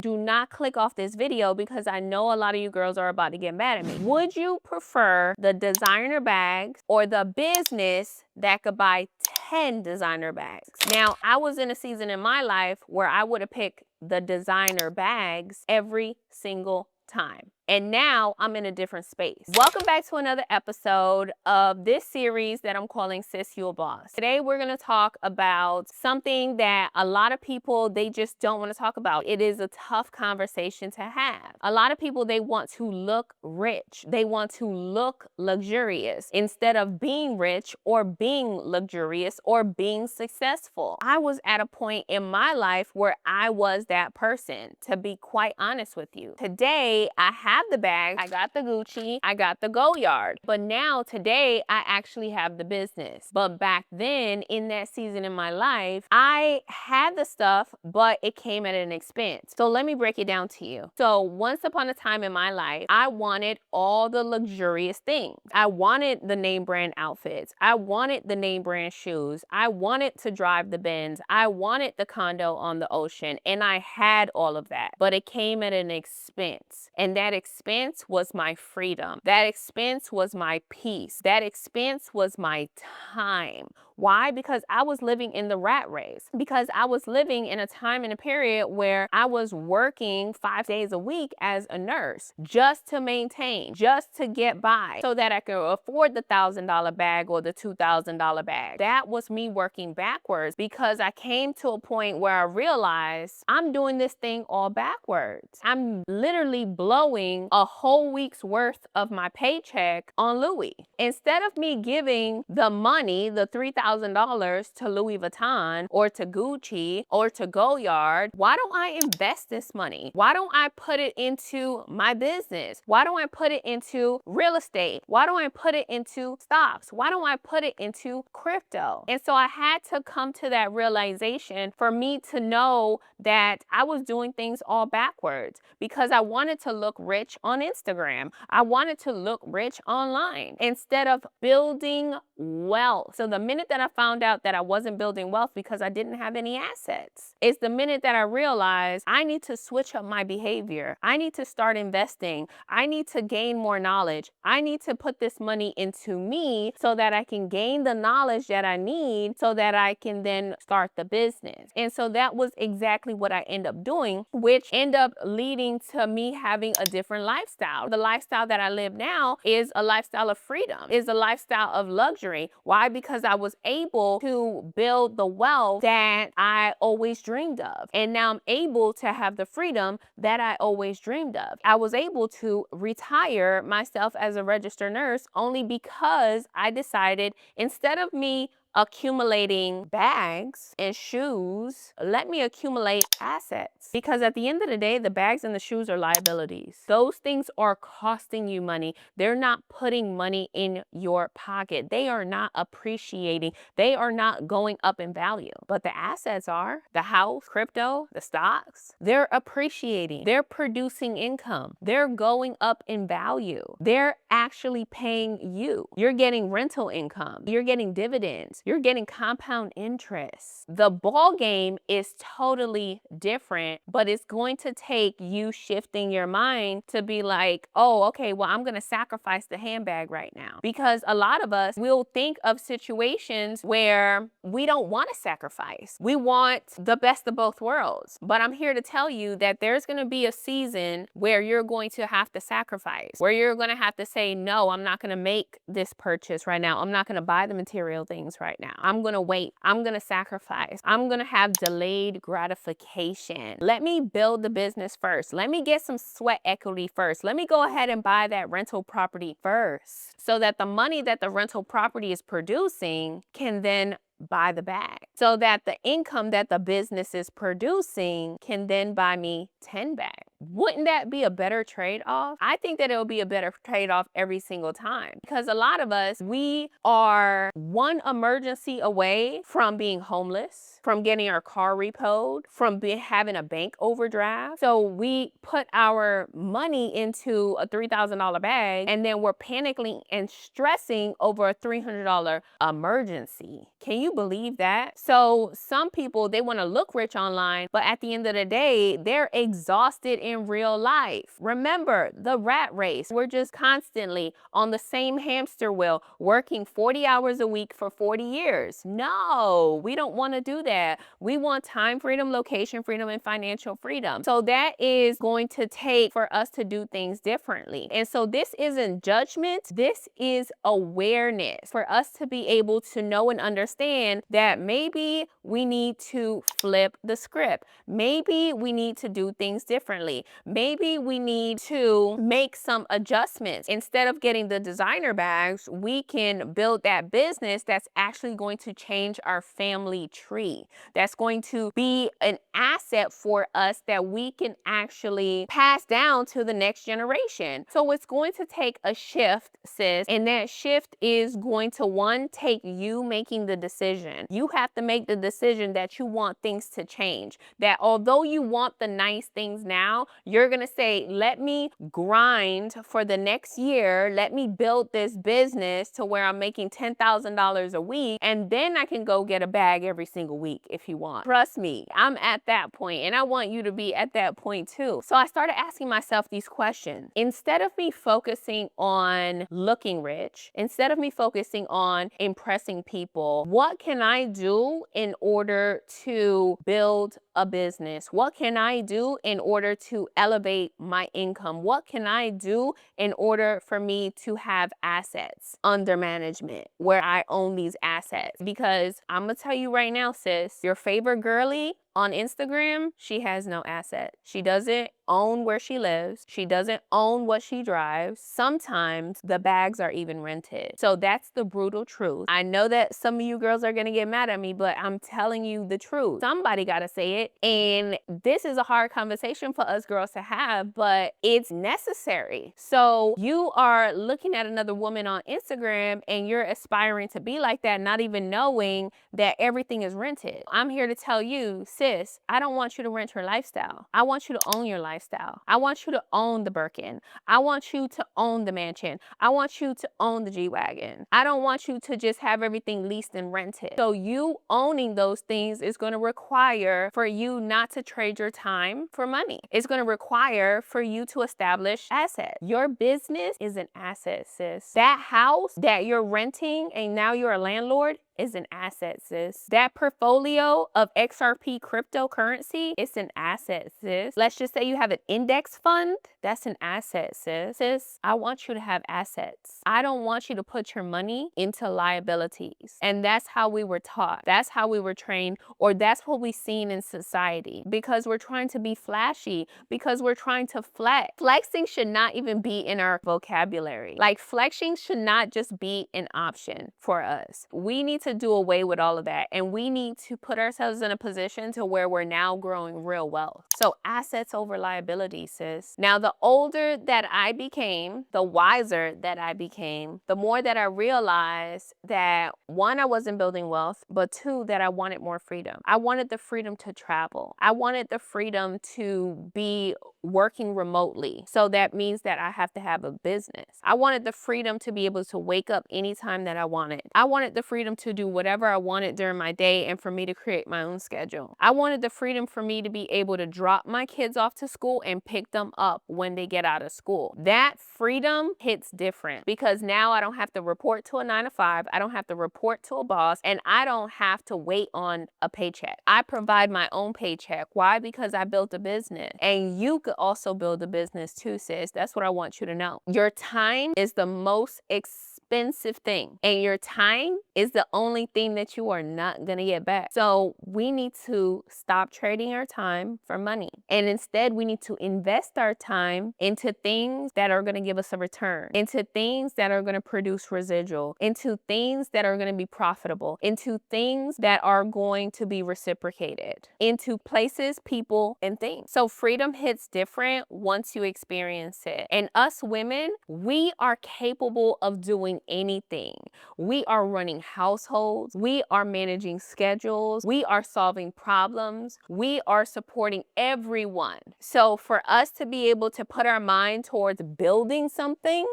do not click off this video because I know a lot of you girls are about to get mad at me. Would you prefer the designer bags or the business that could buy 10 designer bags? Now, I was in a season in my life where I would have picked the designer bags every single time. And now I'm in a different space. Welcome back to another episode of this series that I'm calling Sis You A Boss. Today we're going to talk about something that a lot of people, they just don't want to talk about. It is a tough conversation to have. A lot of people, they want to look rich. They want to look luxurious instead of being rich or being luxurious or being successful. I was at a point in my life where I was that person, to be quite honest with you. Today, I have the bag, I got the Gucci, I got the Goyard. But now today I actually have the business. But back then in that season in my life, I had the stuff, but it came at an expense. So let me break it down to you. So once upon a time in my life, I wanted all the luxurious things. I wanted the name brand outfits. I wanted the name brand shoes. I wanted to drive the Benz. I wanted the condo on the ocean, and I had all of that, but it came at an expense. And that expense was my freedom. That expense was my peace. That expense was my time. Why? Because I was living in the rat race. Because I was living in a time and a period where I was working 5 days a week as a nurse just to maintain, just to get by so that I could afford the $1,000 bag or the $2,000 bag. That was me working backwards because I came to a point where I realized I'm doing this thing all backwards. I'm literally blowing a whole week's worth of my paycheck on Louis. Instead of me giving the money, the $3,000 to Louis Vuitton or to Gucci or to Goyard, why don't I invest this money? Why don't I put it into my business? Why don't I put it into real estate? Why don't I put it into stocks? Why don't I put it into crypto? And so I had to come to that realization for me to know that I was doing things all backwards because I wanted to look rich on Instagram. I wanted to look rich online instead of building wealth. So the minute that I found out that I wasn't building wealth because I didn't have any assets, it's the minute that I realized I need to switch up my behavior. I need to start investing. I need to gain more knowledge. I need to put this money into me so that I can gain the knowledge that I need so that I can then start the business. And so that was exactly what I ended up doing, which ended up leading to me having a different lifestyle. The lifestyle that I live now is a lifestyle of freedom, is a lifestyle of luxury. Why? Because I was able to build the wealth that I always dreamed of. And now I'm able to have the freedom that I always dreamed of. I was able to retire myself as a registered nurse only because I decided instead of me accumulating bags and shoes, let me accumulate assets. Because at the end of the day, the bags and the shoes are liabilities. Those things are costing you money. They're not putting money in your pocket. They are not appreciating. They are not going up in value. But the assets are the house, crypto, the stocks. They're appreciating. They're producing income. They're going up in value. They're actually paying you. You're getting rental income. You're getting dividends. You're getting compound interest. The ball game is totally different, but it's going to take you shifting your mind to be like, oh, okay, well, I'm going to sacrifice the handbag right now. Because a lot of us will think of situations where we don't want to sacrifice. We want the best of both worlds. But I'm here to tell you that there's going to be a season where you're going to have to sacrifice, where you're going to have to say, no, I'm not going to make this purchase right now. I'm not going to buy the material things right now. I'm going to wait. I'm going to sacrifice. I'm going to have delayed gratification. Let me build the business first. Let me get some sweat equity first. Let me go ahead and buy that rental property first so that the money that the rental property is producing can then buy the bag, so that the income that the business is producing can then buy me 10 bags. Wouldn't that be a better trade-off? I think that it would be a better trade-off every single time, because a lot of us, we are one emergency away from being homeless, from getting our car repoed, from having a bank overdraft. So we put our money into a $3,000 bag, and then we're panicking and stressing over a $300 emergency. Can you believe that? So some people, they want to look rich online, but at the end of the day, they're exhausted in real life. Remember the rat race. We're just constantly on the same hamster wheel, working 40 hours a week for 40 years. No, we don't want to do that. We want time freedom, location freedom, and financial freedom. So that is going to take for us to do things differently. And so this isn't judgment. This is awareness for us to be able to know and understand that maybe we need to flip the script. Maybe we need to do things differently. Maybe we need to make some adjustments. Instead of getting the designer bags, we can build that business that's actually going to change our family tree. That's going to be an asset for us that we can actually pass down to the next generation. So it's going to take a shift, sis, and that shift is going to, one, take you making the decision. You have to make the decision that you want things to change. That although you want the nice things now, you're going to say, let me grind for the next year. Let me build this business to where I'm making $10,000 a week, and then I can go get a bag every single week if you want. Trust me, I'm at that point, and I want you to be at that point too. So I started asking myself these questions. Instead of me focusing on looking rich, instead of me focusing on impressing people, what can I do in order to build a business? What can I do in order to elevate my income? What can I do in order for me to have assets under management where I own these assets? Because I'm gonna tell you right now, sis, your favorite girly on Instagram, she has no asset. She doesn't own where she lives. She doesn't own what she drives. Sometimes the bags are even rented. So that's the brutal truth. I know that some of you girls are gonna get mad at me, but I'm telling you the truth. Somebody gotta say it. And this is a hard conversation for us girls to have, but it's necessary. So you are looking at another woman on Instagram and you're aspiring to be like that, not even knowing that everything is rented. I'm here to tell you, sis, I don't want you to rent your lifestyle. I want you to own your lifestyle. I want you to own the Birkin. I want you to own the mansion. I want you to own the G-Wagon. I don't want you to just have everything leased and rented. So you owning those things is going to require for you not to trade your time for money. It's going to require for you to establish assets. Your business is an asset, sis. That house that you're renting and now you're a landlord is an asset, sis. That portfolio of XRP cryptocurrency, it's an asset, sis. Let's just say you have an index fund, that's an asset, sis. Sis, I want you to have assets. I don't want you to put your money into liabilities. And that's how we were taught. That's how we were trained, or that's what we've seen in society, because we're trying to be flashy, because we're trying to flex. Flexing should not even be in our vocabulary. Like, flexing should not just be an option for us. We need to do away with all of that, and we need to put ourselves in a position to where we're now growing real wealth. So assets over liabilities, sis. Now, the older that I became, the wiser that I became, the more that I realized that, one, I wasn't building wealth, but two, that I wanted more freedom. I wanted the freedom to travel. I wanted the freedom to be working remotely. So that means that I have to have a business. I wanted the freedom to be able to wake up anytime that I wanted. I wanted the freedom to do whatever I wanted during my day and for me to create my own schedule. I wanted the freedom for me to be able to drop my kids off to school and pick them up when they get out of school. That freedom hits different, because now I don't have to report to a 9-to-5. I don't have to report to a boss, and I don't have to wait on a paycheck. I provide my own paycheck. Why? Because I built a business. And you could also build a business too, sis. That's what I want you to know. Your time is the most expensive expensive thing. And your time is the only thing that you are not going to get back. So we need to stop trading our time for money. And instead, we need to invest our time into things that are going to give us a return, into things that are going to produce residual, into things that are going to be profitable, into things that are going to be reciprocated, into places, people, and things. So freedom hits different once you experience it. And us women, we are capable of doing anything. We are running households. We are managing schedules. We are solving problems. We are supporting everyone. So for us to be able to put our mind towards building something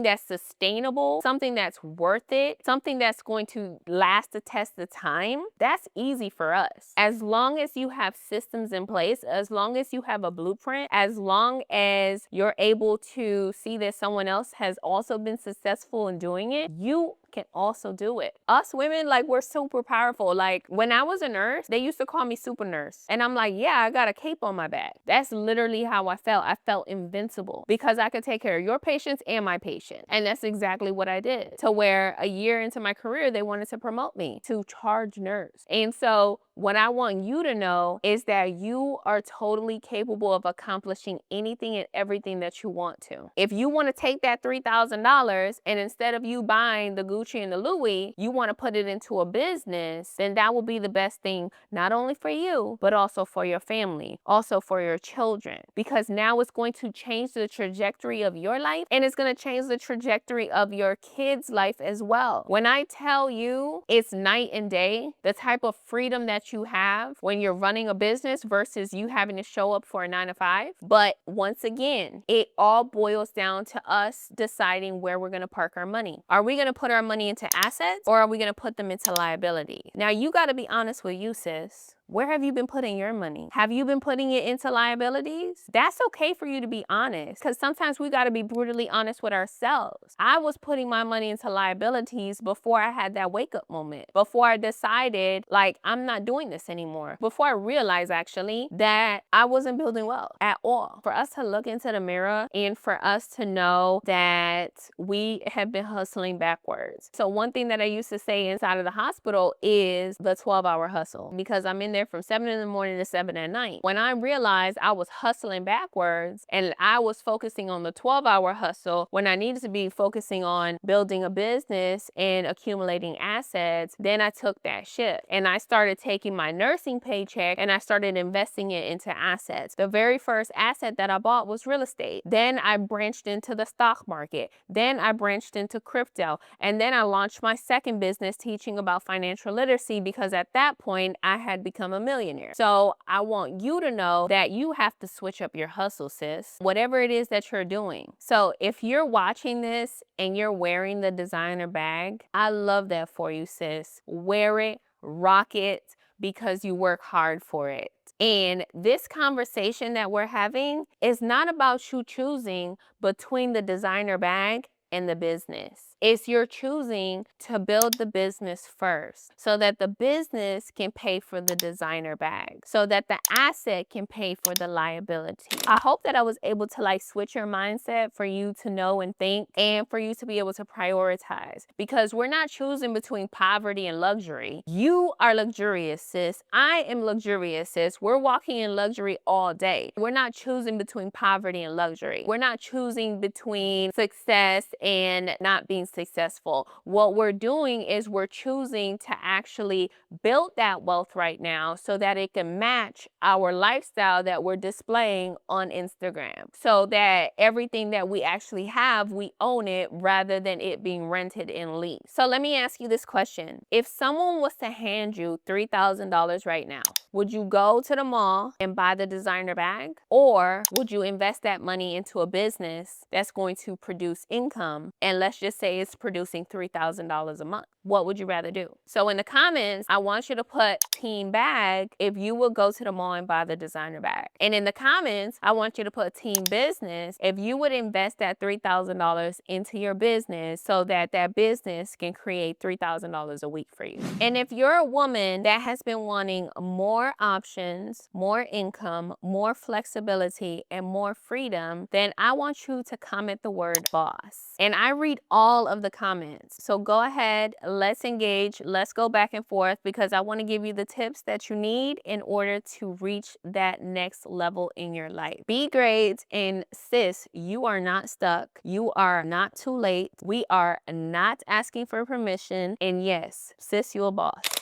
that's sustainable, something that's worth it, something that's going to last the test of time, that's easy for us. As long as you have systems in place, as long as you have a blueprint, as long as you're able to see that someone else has also been successful in doing it, you can also do it. Us women, like, we're super powerful. Like, when I was a nurse, they used to call me super nurse. And I'm like, yeah, I got a cape on my back. That's literally how I felt. I felt invincible because I could take care of your patients and my patient. And that's exactly what I did. To where a year into my career, they wanted to promote me to charge nurse. And so what I want you to know is that you are totally capable of accomplishing anything and everything that you want to. If you want to take that $3,000 and instead of you buying the Gucci and the Louis, you want to put it into a business, then that will be the best thing, not only for you, but also for your family, also for your children, because now it's going to change the trajectory of your life and it's going to change the trajectory of your kids' life as well. When I tell you it's night and day, the type of freedom that you have when you're running a business versus you having to show up for a 9 to 5. But once again, it all boils down to us deciding where we're going to park our money. Are we going to put our money into assets or are we going to put them into liability? Now, you got to be honest with you, sis. Where have you been putting your money? Have you been putting it into liabilities? That's okay for you to be honest, because sometimes we got to be brutally honest with ourselves. I was putting my money into liabilities before I had that wake up moment, before I decided, like, I'm not doing this anymore, before I realized actually that I wasn't building wealth at all. For us to look into the mirror and for us to know that we have been hustling backwards. So one thing that I used to say inside of the hospital is the 12-hour hustle, because I'm in there from 7 in the morning to 7 at night. When I realized I was hustling backwards and I was focusing on the 12-hour hustle when I needed to be focusing on building a business and accumulating assets, then I took that shift and I started taking my nursing paycheck and I started investing it into assets. The very first asset that I bought was real estate. Then I branched into the stock market. Then I branched into crypto. And then I launched my second business teaching about financial literacy, because at that point I had become a millionaire. So I want you to know that you have to switch up your hustle, sis, whatever it is that you're doing. So if you're watching this and you're wearing the designer bag, I love that for you, sis. Wear it, rock it, because you work hard for it. And this conversation that we're having is not about you choosing between the designer bag and the business. It's you're choosing to build the business first so that the business can pay for the designer bag, so that the asset can pay for the liability. I hope that I was able to, like, switch your mindset for you to know and think, and for you to be able to prioritize, because we're not choosing between poverty and luxury. You are luxurious, sis. I am luxurious, sis. We're walking in luxury all day. We're not choosing between poverty and luxury. We're not choosing between success and not being successful. What we're doing is we're choosing to actually build that wealth right now so that it can match our lifestyle that we're displaying on Instagram, so that everything that we actually have, we own it rather than it being rented and leased. So let me ask you this question. If someone was to hand you $3,000 right now, would you go to the mall and buy the designer bag, or would you invest that money into a business that's going to produce income, and let's just say it's producing $3,000 a month? What would you rather do? So in the comments, I want you to put team bag if you would go to the mall and buy the designer bag. And in the comments, I want you to put team business if you would invest that $3,000 into your business so that that business can create $3,000 a week for you. And if you're a woman that has been wanting more options, more income, more flexibility, and more freedom, then I want you to comment the word boss. And I read all all of the comments. So go ahead, let's engage, let's go back and forth, because I want to give you the tips that you need in order to reach that next level in your life. Be great, and sis, you are not stuck. You are not too late. We are not asking for permission. And yes, sis, you a boss.